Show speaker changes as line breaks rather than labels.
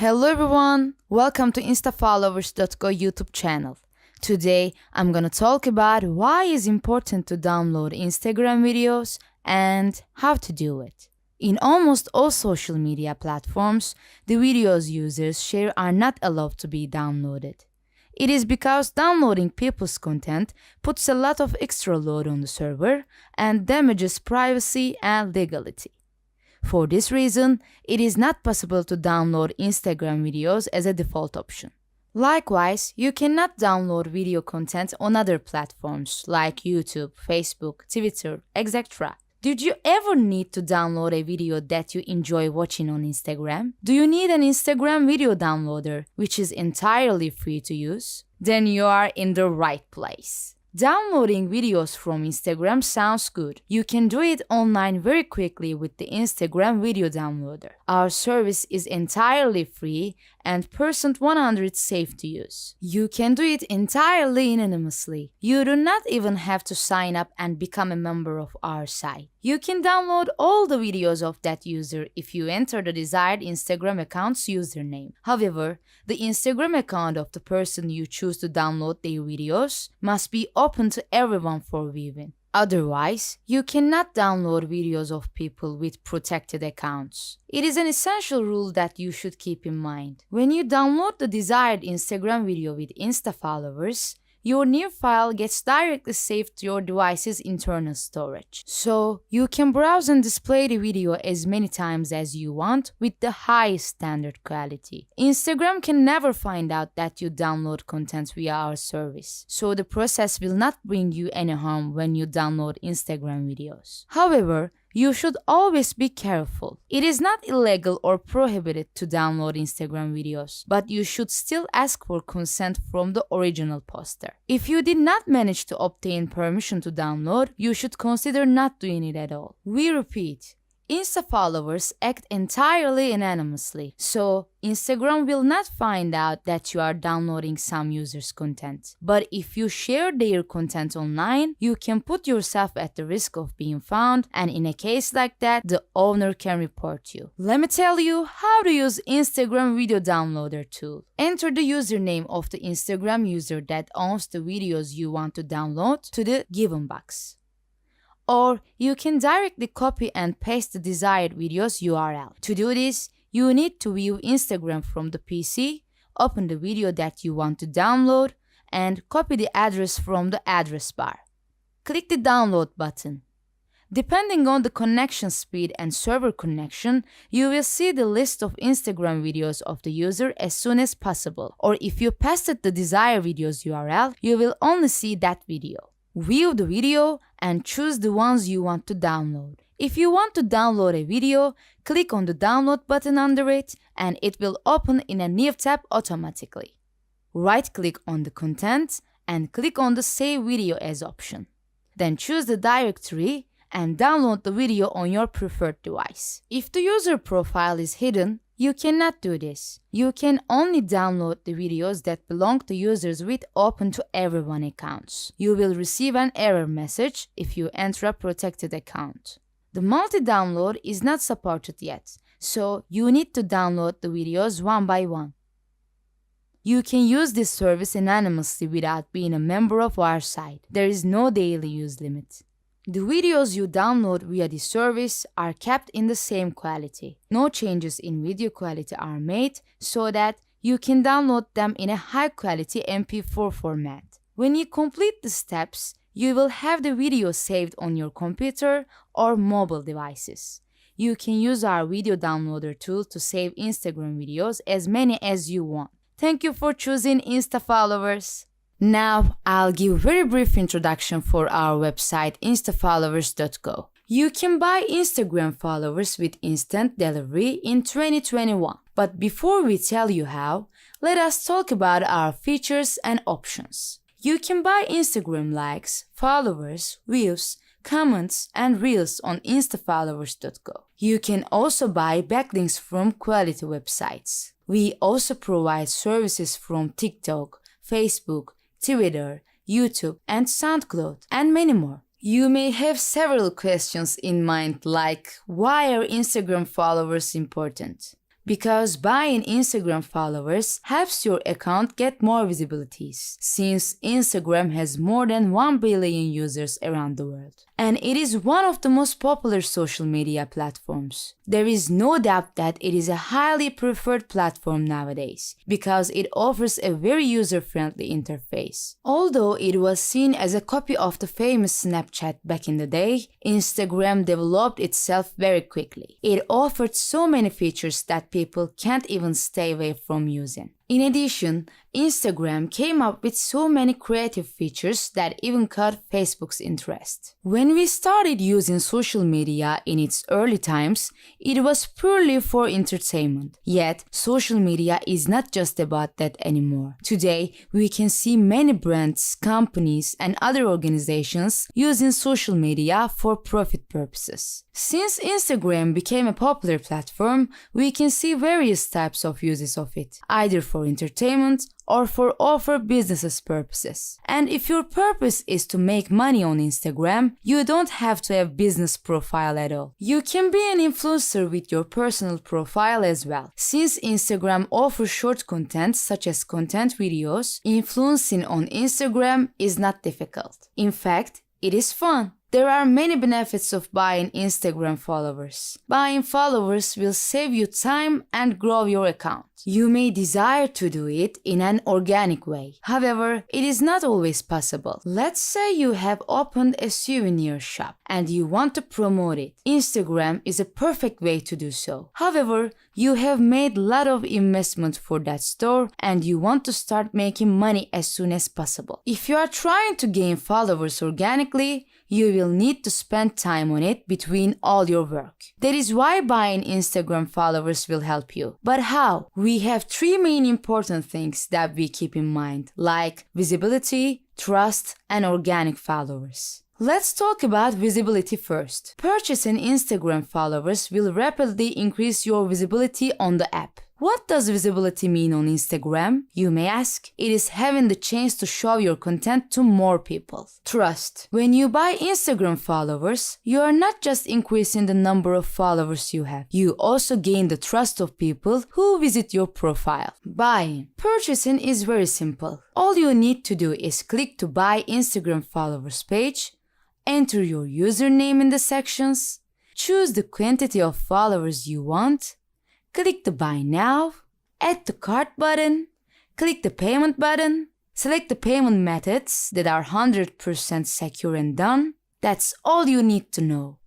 Hello everyone, welcome to instafollowers.co YouTube channel. Today I'm gonna talk about why it's important to download Instagram videos and how to do it. In almost all social media platforms, the videos users share are not allowed to be downloaded. It is because downloading people's content puts a lot of extra load on the server and damages privacy and legality. For this reason, it is not possible to download Instagram videos as a default option. Likewise, you cannot download video content on other platforms like YouTube, Facebook, Twitter, etc. Did you ever need to download a video that you enjoy watching on Instagram? Do you need an Instagram video downloader, which is entirely free to use? Then you are in the right place. Downloading videos from Instagram sounds good. You can do it online very quickly with the Instagram video downloader. Our service is entirely free and %100 safe to use. You can do it entirely anonymously. You do not even have to sign up and become a member of our site. You can download all the videos of that user if you enter the desired Instagram account's username. However, the Instagram account of the person you choose to download their videos must be open to everyone for viewing. Otherwise, you cannot download videos of people with protected accounts. It is an essential rule that you should keep in mind. When you download the desired Instagram video with Insta followers, your new file gets directly saved to your device's internal storage. So, you can browse and display the video as many times as you want with the highest standard quality. Instagram can never find out that you download content via our service, so the process will not bring you any harm when you download Instagram videos. However, you should always be careful. It is not illegal or prohibited to download Instagram videos, but you should still ask for consent from the original poster. If you did not manage to obtain permission to download, you should consider not doing it at all. We repeat, Insta followers act entirely anonymously, so Instagram will not find out that you are downloading some user's content. But if you share their content online, you can put yourself at the risk of being found, and in a case like that, the owner can report you. Let me tell you how to use Instagram video downloader tool. Enter the username of the Instagram user that owns the videos you want to download to the given box. Or you can directly copy and paste the desired video's URL. To do this, you need to view Instagram from the PC, open the video that you want to download, and copy the address from the address bar. Click the download button. Depending on the connection speed and server connection, you will see the list of Instagram videos of the user as soon as possible. Or if you pasted the desired video's URL, you will only see that video. View the video and choose the ones you want to download. If you want to download a video, click on the download button under it and it will open in a new tab automatically. Right-click on the content and click on the Save Video As option. Then choose the directory and download the video on your preferred device. If the user profile is hidden, you cannot do this. You can only download the videos that belong to users with open to everyone accounts. You will receive an error message if you enter a protected account. The multi-download is not supported yet, so you need to download the videos one by one. You can use this service anonymously without being a member of our site. There is no daily use limit. The videos you download via this service are kept in the same quality. No changes in video quality are made so that you can download them in a high-quality MP4 format. When you complete the steps, you will have the video saved on your computer or mobile devices. You can use our video downloader tool to save Instagram videos as many as you want. Thank you for choosing Insta followers. Now, I'll give a very brief introduction for our website instafollowers.co. You can buy Instagram followers with instant delivery in 2021. But before we tell you how, let us talk about our features and options. You can buy Instagram likes, followers, views, comments, and reels on instafollowers.co. You can also buy backlinks from quality websites. We also provide services from TikTok, Facebook, Twitter, YouTube, and SoundCloud, and many more. You may have several questions in mind like, why are Instagram followers important? Because buying Instagram followers helps your account get more visibilities, since Instagram has more than 1 billion users around the world. And it is one of the most popular social media platforms. There is no doubt that it is a highly preferred platform nowadays, because it offers a very user-friendly interface. Although it was seen as a copy of the famous Snapchat back in the day, Instagram developed itself very quickly. It offered so many features that people can't even stay away from using. In addition, Instagram came up with so many creative features that even caught Facebook's interest. When we started using social media in its early times, it was purely for entertainment. Yet, social media is not just about that anymore. Today, we can see many brands, companies, and other organizations using social media for profit purposes. Since Instagram became a popular platform, we can see various types of uses of it, either for entertainment or for offer businesses purposes. And if your purpose is to make money on Instagram, you don't have to have business profile at all. You can be an influencer with your personal profile as well. Since Instagram offers short content such as content videos, influencing on Instagram is not difficult. In fact, it is fun. There are many benefits of buying Instagram followers. Buying followers will save you time and grow your account. You may desire to do it in an organic way. However, it is not always possible. Let's say you have opened a souvenir shop and you want to promote it. Instagram is a perfect way to do so. However, you have made a lot of investment for that store and you want to start making money as soon as possible. If you are trying to gain followers organically, you will need to spend time on it between all your work. That is why buying Instagram followers will help you. But how? We have 3 main important things that we keep in mind, like visibility, trust, and organic followers. Let's talk about visibility first. Purchasing Instagram followers will rapidly increase your visibility on the app. What does visibility mean on Instagram? You may ask. It is having the chance to show your content to more people. Trust. When you buy Instagram followers, you are not just increasing the number of followers you have. You also gain the trust of people who visit your profile. Buying. Purchasing is very simple. All you need to do is click to buy Instagram followers page, enter your username in the sections, choose the quantity of followers you want, click the Buy Now, add the cart button, click the Payment button, select the payment methods that are 100% secure and done. That's all you need to know.